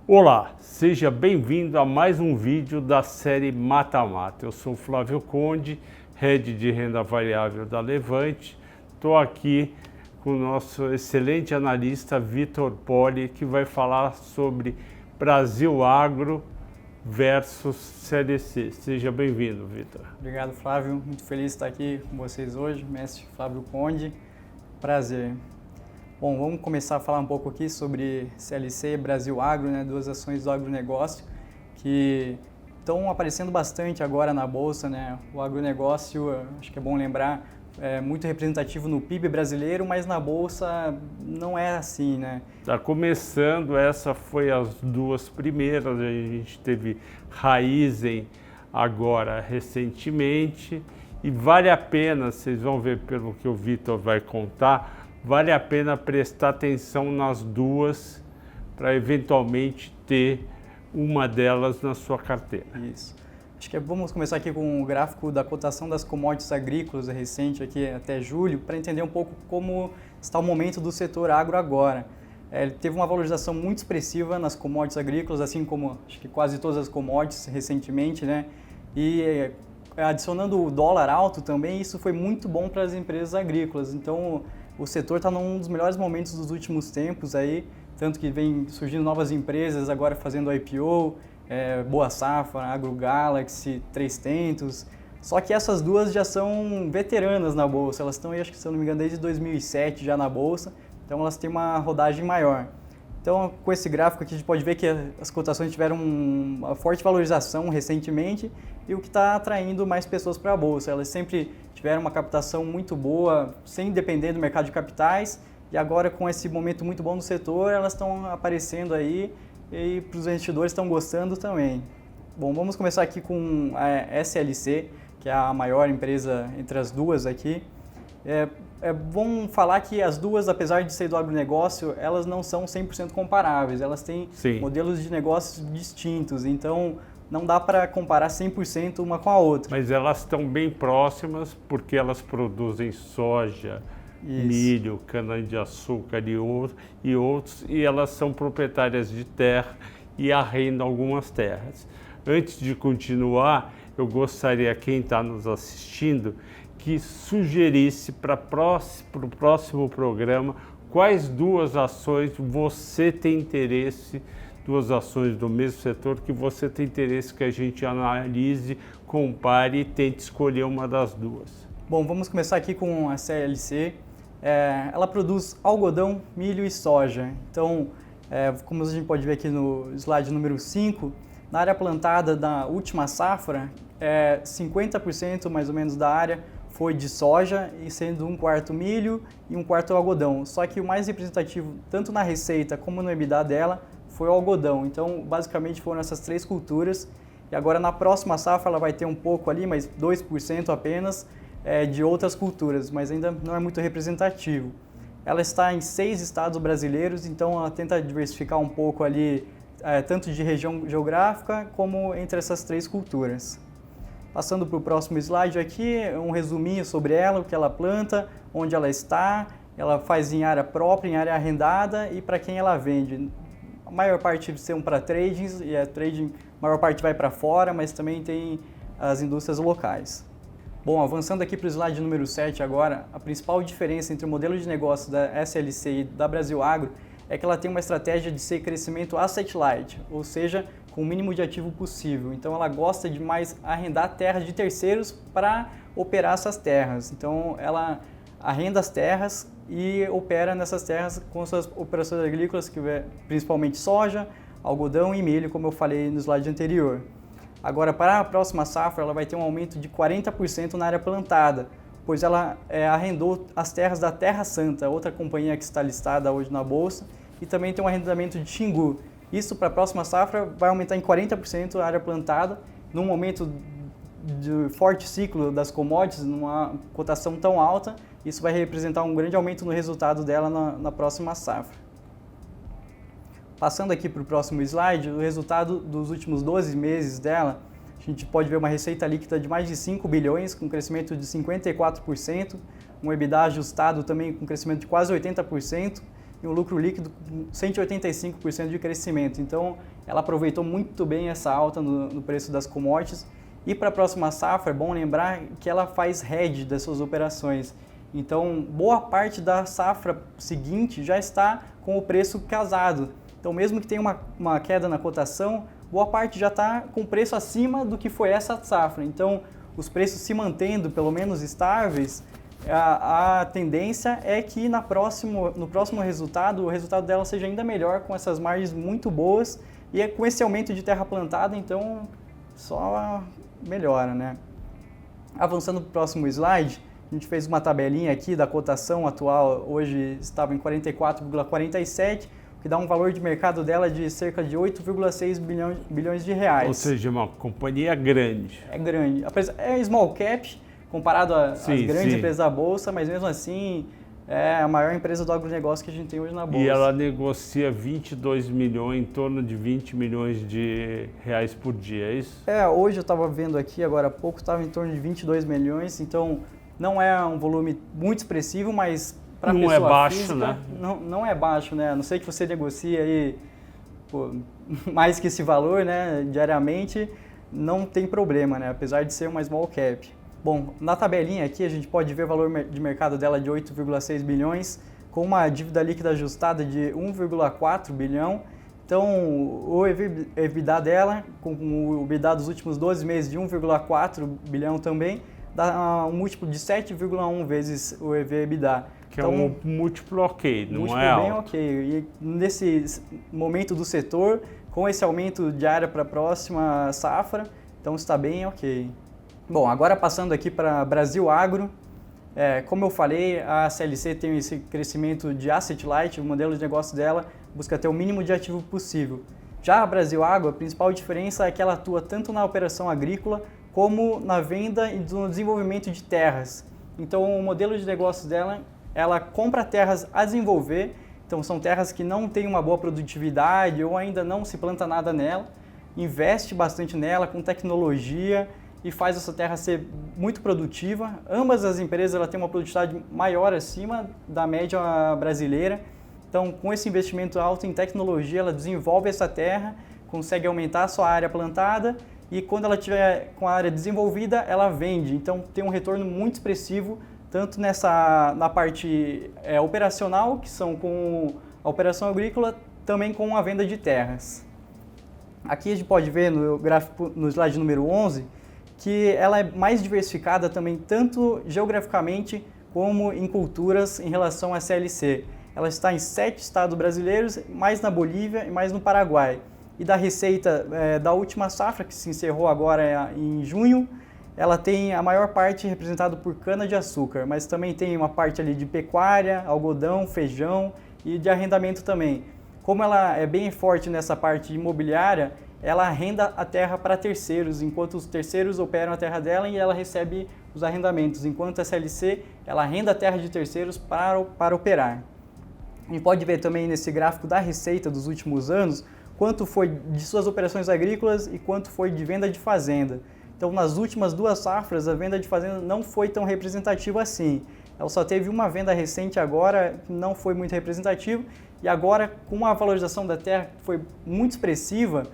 Olá, seja bem-vindo a mais um vídeo da série Mata Mata. Eu sou Flávio Conde, Head de Renda Variável da Levante. Estou aqui com o nosso excelente analista Vitor Poli, que vai falar sobre Brasil Agro versus CLC. Seja bem-vindo, Vitor. Obrigado, Flávio. Muito feliz de estar aqui com vocês hoje, mestre Flávio Conde. Prazer. Bom, vamos começar a falar um pouco aqui sobre CLC e Brasil Agro, né, duas ações do agronegócio que estão aparecendo bastante agora na Bolsa, né? O agronegócio, acho que é bom lembrar, é muito representativo no PIB brasileiro, mas na Bolsa não é assim, né? Está começando, essa foi as duas primeiras, a gente teve Raizen agora recentemente e vale a pena, vocês vão ver pelo que o Vitor vai contar, vale a pena prestar atenção nas duas para eventualmente ter uma delas na sua carteira. Isso. Acho que vamos começar aqui com o gráfico da cotação das commodities agrícolas recente aqui até julho, para entender um pouco como está o momento do setor agro agora. Ele teve uma valorização muito expressiva nas commodities agrícolas, assim como acho que quase todas as commodities recentemente, né? E adicionando o dólar alto também, isso foi muito bom para as empresas agrícolas. Então, o setor está num dos melhores momentos dos últimos tempos aí, tanto que vem surgindo novas empresas agora fazendo IPO, Boa Safra, AgroGalaxy, 3tentos. Só que essas duas já são veteranas na Bolsa, elas estão aí, acho que se eu não me engano, desde 2007 já na Bolsa, então elas têm uma rodagem maior. Então, com esse gráfico aqui, a gente pode ver que as cotações tiveram uma forte valorização recentemente e o que está atraindo mais pessoas para a Bolsa. Elas sempre tiveram uma captação muito boa, sem depender do mercado de capitais, e agora com esse momento muito bom do setor, elas estão aparecendo aí e para os investidores estão gostando também. Bom, vamos começar aqui com a SLC, que é a maior empresa entre as duas aqui. Vamos falar que as duas, apesar de ser do agronegócio, elas não são 100% comparáveis, elas têm modelos de negócios distintos, então não dá para comparar 100% uma com a outra. Mas elas estão bem próximas porque elas produzem soja, milho, cana-de-açúcar e outros, e elas são proprietárias de terra e arrendam algumas terras. Antes de continuar, eu gostaria, quem está nos assistindo, que sugerisse para o próximo programa quais duas ações você tem interesse, duas ações do mesmo setor que você tem interesse que a gente analise, compare e tente escolher uma das duas. Bom, vamos começar aqui com a CLC. Ela produz algodão, milho e soja. Então, como a gente pode ver aqui no slide número 5, na área plantada da última safra, 50% mais ou menos da área foi de soja, e sendo um quarto milho e um quarto algodão. Só que o mais representativo, tanto na receita como no EBITDA dela, foi o algodão. Então, basicamente foram essas três culturas. E agora na próxima safra ela vai ter um pouco ali, mas 2% apenas, de outras culturas, mas ainda não é muito representativo. Ela está em 6 estados brasileiros, então ela tenta diversificar um pouco ali, tanto de região geográfica como entre essas três culturas. Passando para o próximo slide aqui, um resuminho sobre ela, o que ela planta, onde ela está, ela faz em área própria, em área arrendada e para quem ela vende. A maior parte são para tradings, e a trading, a maior parte vai para fora, mas também tem as indústrias locais. Bom, avançando aqui para o slide número 7 agora, a principal diferença entre o modelo de negócio da SLC e da Brasil Agro é que ela tem uma estratégia de ser crescimento asset light, ou seja, com o mínimo de ativo possível. Então ela gosta de mais arrendar terras de terceiros para operar essas terras. Então ela arrenda as terras e opera nessas terras com suas operações agrícolas, que é principalmente soja, algodão e milho, como eu falei no slide anterior. Agora, para a próxima safra, ela vai ter um aumento de 40% na área plantada, pois ela arrendou as terras da Terra Santa, outra companhia que está listada hoje na Bolsa, e também tem um arrendamento de Xingu. Isso para a próxima safra vai aumentar em 40% a área plantada, num momento de forte ciclo das commodities, numa cotação tão alta, isso vai representar um grande aumento no resultado dela na próxima safra. Passando aqui para o próximo slide, o resultado dos últimos 12 meses dela, a gente pode ver uma receita líquida de mais de 5 bilhões, com crescimento de 54%, um EBITDA ajustado também com crescimento de quase 80%, e um lucro líquido com 185% de crescimento. Então, ela aproveitou muito bem essa alta no preço das commodities. E para a próxima safra, é bom lembrar que ela faz hedge das suas operações. Então, boa parte da safra seguinte já está com o preço casado. Então, mesmo que tenha uma queda na cotação, boa parte já está com preço acima do que foi essa safra. Então, os preços se mantendo pelo menos estáveis, a tendência é que no próximo resultado, o resultado dela seja ainda melhor, com essas margens muito boas e com esse aumento de terra plantada, então só melhora, né? Avançando para o próximo slide, a gente fez uma tabelinha aqui da cotação atual, hoje estava em 44,47, que dá um valor de mercado dela de cerca de 8,6 bilhões de reais. Ou seja, uma companhia grande. É grande. É small cap, comparado às grandes empresas da Bolsa, mas mesmo assim é a maior empresa do agronegócio que a gente tem hoje na Bolsa. E ela negocia 22 milhões, em torno de 20 milhões de reais por dia, é isso? Hoje eu estava vendo aqui, agora há pouco, estava em torno de 22 milhões, então não é um volume muito expressivo, mas para pessoa não é baixo, física, né? Não é baixo, né? A não sei que você negocie aí mais que esse valor, né, diariamente, não tem problema, né? Apesar de ser uma small cap. Bom, na tabelinha aqui a gente pode ver o valor de mercado dela de 8,6 bilhões, com uma dívida líquida ajustada de 1,4 bilhão. Então, o EBITDA dela, com o EBITDA dos últimos 12 meses de 1,4 bilhão também, dá um múltiplo de 7,1 vezes o EV/EBITDA. Que então, é um múltiplo ok, não é alto. Bem ok. E nesse momento do setor, com esse aumento de área para a próxima safra, então está bem ok. Bom, agora passando aqui para Brasil Agro, como eu falei, a CLC tem esse crescimento de asset light, o modelo de negócio dela busca ter o mínimo de ativo possível. Já a Brasil Agro, a principal diferença é que ela atua tanto na operação agrícola como na venda e no desenvolvimento de terras. Então, o modelo de negócio dela, ela compra terras a desenvolver, então são terras que não têm uma boa produtividade ou ainda não se planta nada nela, investe bastante nela com tecnologia e faz essa terra ser muito produtiva. Ambas as empresas ela têm uma produtividade maior acima da média brasileira. Então, com esse investimento alto em tecnologia, ela desenvolve essa terra, consegue aumentar a sua área plantada e quando ela tiver com a área desenvolvida, ela vende. Então, tem um retorno muito expressivo, tanto na parte operacional, que são com a operação agrícola, também com a venda de terras. Aqui a gente pode ver no gráfico, no slide número 11, que ela é mais diversificada também, tanto geograficamente como em culturas em relação à CLC. Ela está em 7 estados brasileiros, mais na Bolívia e mais no Paraguai. E da receita da última safra, que se encerrou agora em junho, ela tem a maior parte representada por cana-de-açúcar, mas também tem uma parte ali de pecuária, algodão, feijão e de arrendamento também. Como ela é bem forte nessa parte imobiliária, ela arrenda a terra para terceiros, enquanto os terceiros operam a terra dela e ela recebe os arrendamentos, enquanto a SLC ela arrenda a terra de terceiros para operar. A gente pode ver também nesse gráfico da receita dos últimos anos, quanto foi de suas operações agrícolas e quanto foi de venda de fazenda. Então, nas últimas 2 safras, a venda de fazenda não foi tão representativa assim. Ela só teve uma venda recente agora, que não foi muito representativa, e agora, com a valorização da terra que foi muito expressiva,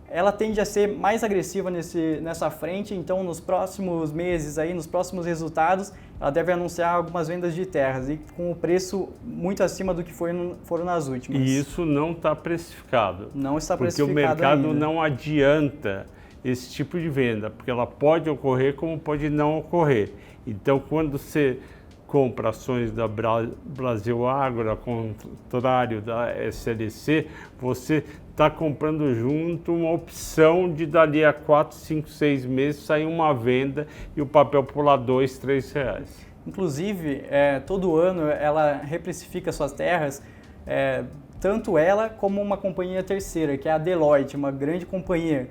ela tende a ser mais agressiva nessa frente, então nos próximos meses, nos próximos resultados, ela deve anunciar algumas vendas de terras e com o preço muito acima do que foram nas últimas. E isso não está precificado? Não está precificado ainda. Porque o mercado ainda não adianta esse tipo de venda, porque ela pode ocorrer como pode não ocorrer. Então, quando você compra ações da Brasil Agro, ao contrário da SLC, você está comprando junto uma opção de dali a 4, 5, 6 meses sair uma venda e o papel pular R$2, R$3. Inclusive, todo ano ela reprecifica suas terras, tanto ela como uma companhia terceira, que é a Deloitte, uma grande companhia.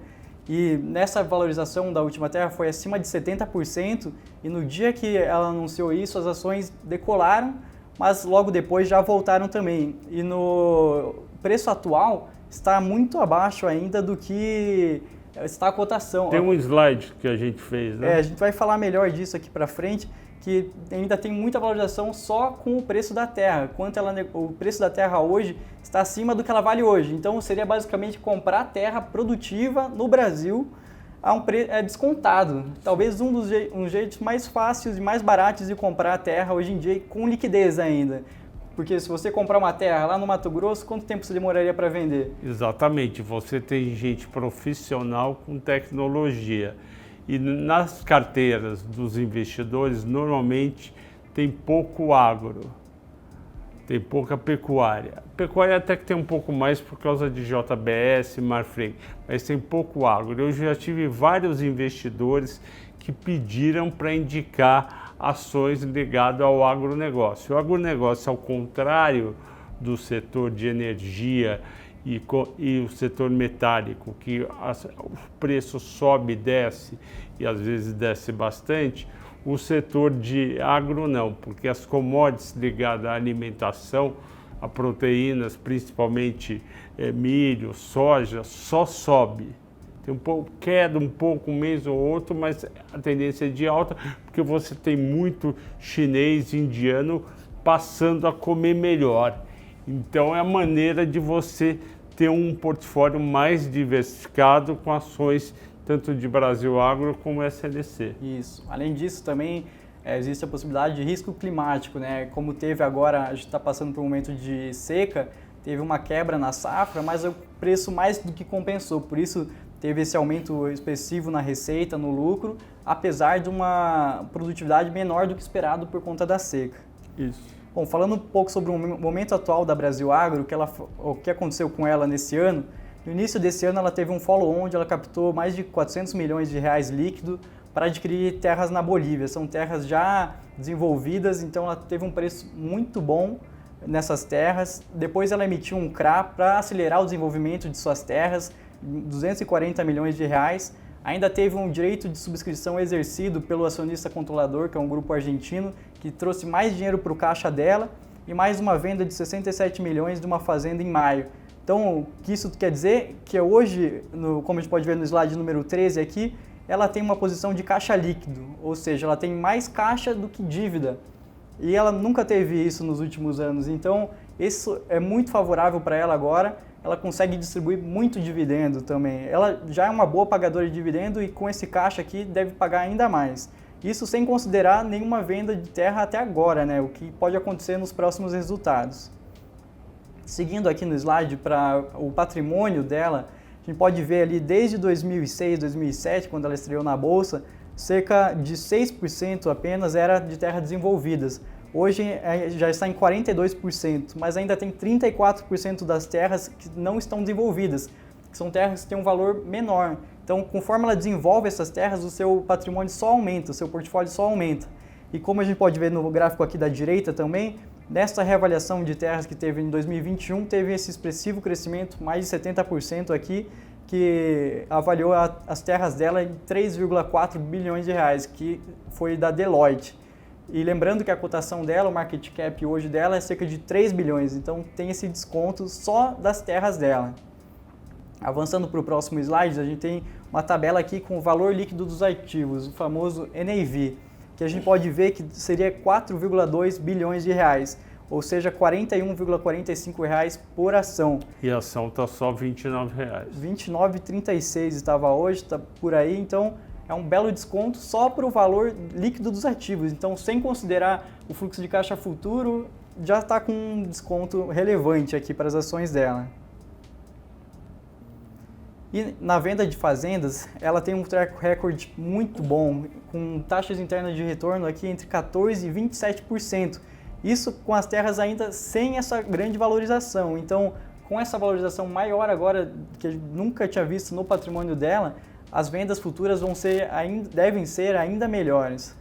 E nessa valorização da última terra foi acima de 70%, e no dia que ela anunciou isso, as ações decolaram, mas logo depois já voltaram também. E no preço atual está muito abaixo ainda do que está a cotação. Tem um slide que a gente fez, né? A gente vai falar melhor disso aqui para frente, que ainda tem muita valorização só com o preço da terra, o preço da terra hoje está acima do que ela vale hoje. Então seria basicamente comprar terra produtiva no Brasil a um preço descontado. Talvez um dos jeitos mais fáceis e mais baratos de comprar a terra hoje em dia, com liquidez ainda. Porque se você comprar uma terra lá no Mato Grosso, quanto tempo você demoraria para vender? Exatamente, você tem gente profissional com tecnologia. E nas carteiras dos investidores, normalmente tem pouco agro, tem pouca pecuária. Pecuária até que tem um pouco mais por causa de JBS, Marfrig, mas tem pouco agro. Eu já tive vários investidores que pediram para indicar ações ligadas ao agronegócio. O agronegócio, ao contrário do setor de energia e o setor metálico, que o preço sobe e desce, e às vezes desce bastante, o setor de agro não, porque as commodities ligadas à alimentação, a proteínas, principalmente milho, soja, só sobe. Tem queda um pouco um mês ou outro, mas a tendência é de alta, porque você tem muito chinês, indiano passando a comer melhor. Então é a maneira de você ter um portfólio mais diversificado com ações tanto de Brasil Agro como SLC. Isso. Além disso, também existe a possibilidade de risco climático, né? Como teve agora, a gente está passando por um momento de seca, teve uma quebra na safra, mas o preço mais do que compensou. Por isso, teve esse aumento expressivo na receita, no lucro, apesar de uma produtividade menor do que esperado por conta da seca. Isso. Bom, falando um pouco sobre o momento atual da Brasil Agro, o que aconteceu com ela nesse ano, no início desse ano ela teve um follow-on onde ela captou mais de 400 milhões de reais líquido para adquirir terras na Bolívia. São terras já desenvolvidas, então ela teve um preço muito bom nessas terras. Depois ela emitiu um CRA para acelerar o desenvolvimento de suas terras, 240 milhões de reais. Ainda teve um direito de subscrição exercido pelo acionista controlador, que é um grupo argentino, que trouxe mais dinheiro para o caixa dela, e mais uma venda de 67 milhões de uma fazenda em maio. Então, o que isso quer dizer? Que hoje, como a gente pode ver no slide número 13 aqui, ela tem uma posição de caixa líquido, ou seja, ela tem mais caixa do que dívida. E ela nunca teve isso nos últimos anos, então isso é muito favorável para ela agora. Ela consegue distribuir muito dividendo também. Ela já é uma boa pagadora de dividendo e com esse caixa aqui deve pagar ainda mais. Isso sem considerar nenhuma venda de terra até agora, né? O que pode acontecer nos próximos resultados. Seguindo aqui no slide para o patrimônio dela, a gente pode ver ali desde 2006, 2007, quando ela estreou na Bolsa, cerca de 6% apenas era de terras desenvolvidas. Hoje já está em 42%, mas ainda tem 34% das terras que não estão desenvolvidas, que são terras que têm um valor menor. Então, conforme ela desenvolve essas terras, o seu patrimônio só aumenta, o seu portfólio só aumenta. E como a gente pode ver no gráfico aqui da direita também, nessa reavaliação de terras que teve em 2021, teve esse expressivo crescimento, mais de 70% aqui, que avaliou as terras dela em 3,4 bilhões de reais, que foi da Deloitte. E lembrando que a cotação dela, o market cap hoje dela é cerca de 3 bilhões, então tem esse desconto só das terras dela. Avançando para o próximo slide, a gente tem uma tabela aqui com o valor líquido dos ativos, o famoso NAV, que a gente pode ver que seria 4,2 bilhões de reais, ou seja, R$ 41,45 por ação. E a ação está só R$ 29. R$ 29,36 estava hoje, está por aí, então é um belo desconto só para o valor líquido dos ativos. Então, sem considerar o fluxo de caixa futuro, já está com um desconto relevante aqui para as ações dela. E na venda de fazendas, ela tem um track record muito bom, com taxas internas de retorno aqui entre 14% e 27%. Isso com as terras ainda sem essa grande valorização. Então, com essa valorização maior agora, que a gente nunca tinha visto no patrimônio dela, as vendas futuras devem ser ainda melhores.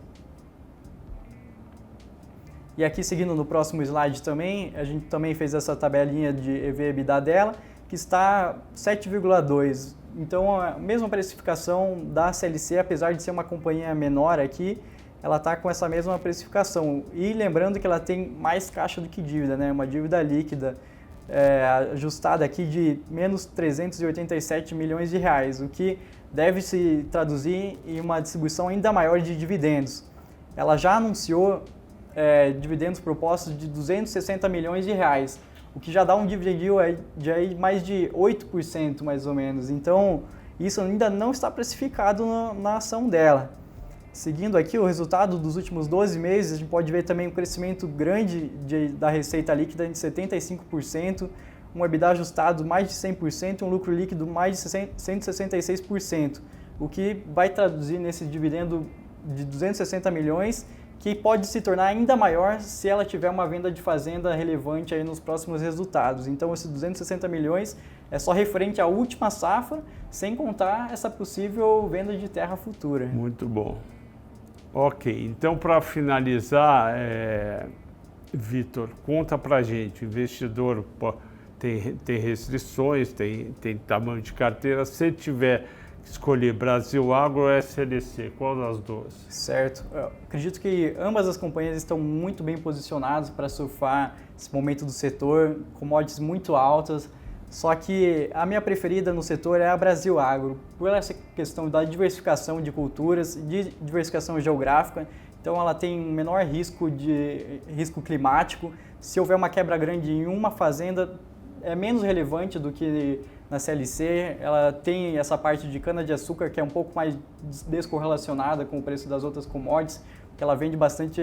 E aqui, seguindo no próximo slide também, a gente também fez essa tabelinha de EV/EBITDA dela, que está 7,2. Então, a mesma precificação da CLC, apesar de ser uma companhia menor aqui, ela está com essa mesma precificação. E lembrando que ela tem mais caixa do que dívida, né? Uma dívida líquida ajustada aqui de menos 387 milhões de reais, o que deve se traduzir em uma distribuição ainda maior de dividendos. ela já anunciou dividendos propostos de 260 milhões de reais, o que já dá um dividend yield de mais de 8% mais ou menos. Então, isso ainda não está precificado na ação dela. Seguindo aqui o resultado dos últimos 12 meses, a gente pode ver também um crescimento grande da receita líquida de 75%, um EBITDA ajustado mais de 100% e um lucro líquido mais de 166%, o que vai traduzir nesse dividendo de 260 milhões, que pode se tornar ainda maior se ela tiver uma venda de fazenda relevante aí nos próximos resultados. Então, esses 260 milhões é só referente à última safra, sem contar essa possível venda de terra futura. Muito bom. Ok, então para finalizar, Vitor, conta para a gente, o investidor tem restrições, tem tamanho de carteira, se tiver que escolher Brasil Agro ou SLC, qual das duas? Certo, eu acredito que ambas as companhias estão muito bem posicionadas para surfar esse momento do setor, commodities muito altas, só que a minha preferida no setor é a Brasil Agro, por essa questão da diversificação de culturas, de diversificação geográfica, então ela tem um menor risco climático. Se houver uma quebra grande em uma fazenda, é menos relevante do que na CLC. Ela tem essa parte de cana-de-açúcar que é um pouco mais descorrelacionada com o preço das outras commodities, porque ela vende bastante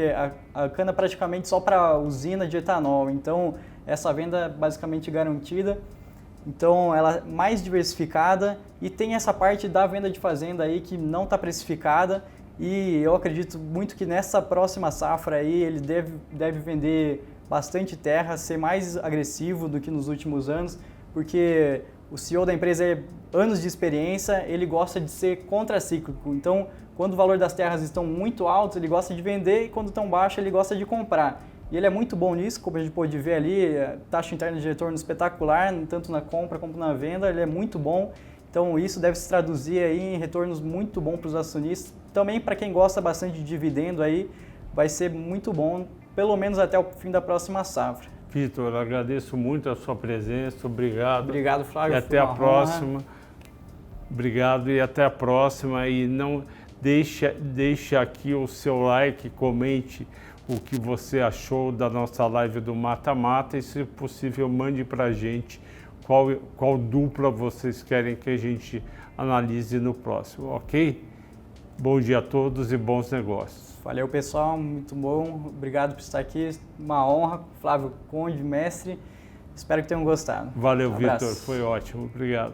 a cana praticamente só para usina de etanol, então essa venda é basicamente garantida. Então ela é mais diversificada e tem essa parte da venda de fazenda aí que não está precificada, e eu acredito muito que nessa próxima safra aí ele deve vender bastante terra, ser mais agressivo do que nos últimos anos, porque o CEO da empresa é anos de experiência, ele gosta de ser contracíclico. Então, quando o valor das terras estão muito altos, ele gosta de vender, e quando estão baixos, ele gosta de comprar. E ele é muito bom nisso, como a gente pôde ver ali, a taxa interna de retorno espetacular, tanto na compra como na venda, ele é muito bom. Então, isso deve se traduzir aí em retornos muito bons para os acionistas. Também para quem gosta bastante de dividendo aí, vai ser muito bom, pelo menos até o fim da próxima safra. Vitor, agradeço muito a sua presença, obrigado. Obrigado, Flávio. E até a próxima. Obrigado e até a próxima. E não deixe aqui o seu like, comente o que você achou da nossa live do Mata Mata e, se possível, mande para a gente qual dupla vocês querem que a gente analise no próximo, ok? Bom dia a todos e bons negócios. Valeu, pessoal, muito bom. Obrigado por estar aqui. Uma honra, Flávio Conde, mestre. Espero que tenham gostado. Valeu, Vitor. Foi ótimo. Obrigado.